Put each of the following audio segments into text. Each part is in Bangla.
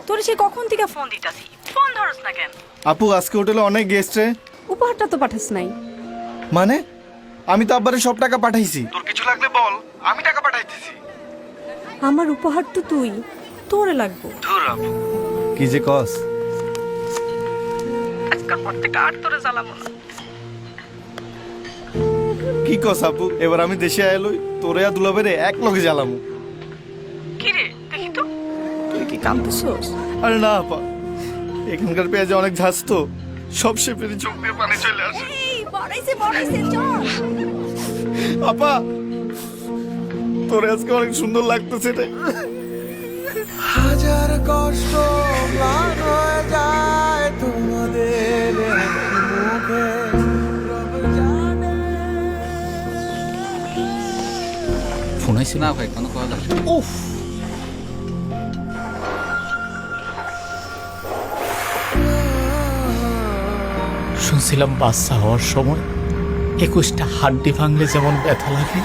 তোর সে কখন থেকে ফোন দিতাছি, ফোন ধরস না কেন? আপু আজকে হোটেলে অনেক গেস্ট রে। উপহারটা তো পাঠাস নাই। মানে আমি তো আব্বারে সব টাকা পাঠাইছি। তোর কিছু লাগলে বল, আমি টাকা পাঠাইতেছি। আমার উপহার তো তুই, তোরে লাগবো। ধুর আপু, কি যে কস। আজকাল পর থেকে আর তোরে জ্বালাবো না। কি কস আপু, এবার আমি দেশে আইলই তোরে আর দুলাবেরে এক লগে জ্বালামু। কি রে দেখি তো, তুই কি কাঁদতেছস? আরে না আপা, এখানকার পেঁয়াজে অনেক ঝাঁজ তো, সব শেপেরই চোখ দিয়ে পানি চলে আসে। এই বড়াইছে চল। আপা তোরে আজকে অনেক সুন্দর লাগতেছে রে। হাজার কষ্ট ম্লান হয়ে যায় তোমাদের মুখে, রব জানে। ফোন আইছে না ভাই, কোনো কল আসে? উফ, শুনছিলাম বাচ্চা হওয়ার সময় 21টা হাড্ডি ভাঙলে যেমন ব্যথা লাগে,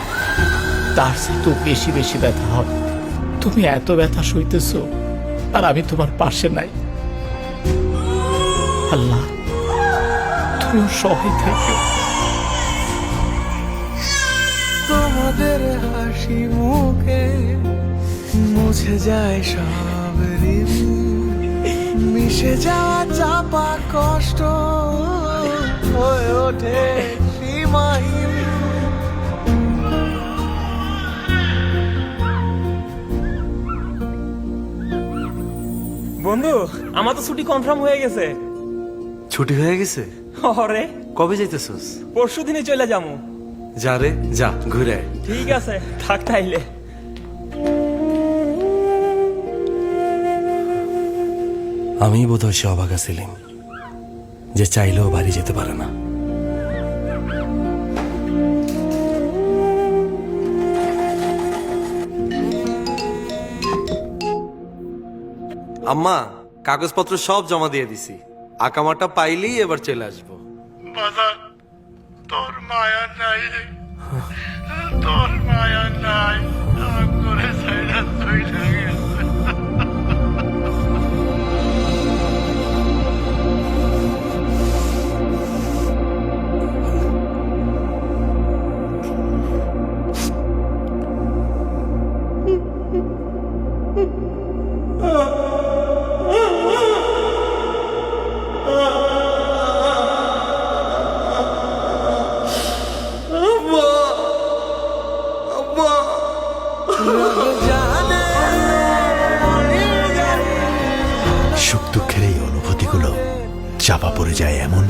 তার চেয়ে বেশি বেশি ব্যথা হয়। তুমি এত ব্যথা সইতেছ আর আমি তোমার পাশে নাই। আল্লাহ, তুমিও সহায় থেকে। তোমাদের হাসি মুখে মুছে যায় সব ঋণ, মিশে যাওয়া চাপা কষ্ট হয়ে ওঠে সীমাহীন। বন্ধু, আমার তো ছুটি কনফার্ম হয়ে গেছে। ছুটি হয়ে গেছে? অরে কবে যাইতেছস? পরশু দিনে চলে যাবো। যা রে যা, ঘুরে আয়। ঠিক আছে, থাক তাইলে। আমি বোধহয় সে অভাগা ছিলাম যে চাইলেও বাড়ি যেতে পারে না। আম্মা, কাগজপত্র সব জমা দিয়ে দিছি। আকামাটা পাইলেই এবার চলে আসবো। তোর মায়া নাই, তোর মায়া নাই, করে ছাইড়া চইলা গেছে। সুখ দুঃখের এই অনুভূতিগুলো চাপা পড়ে যায় এমন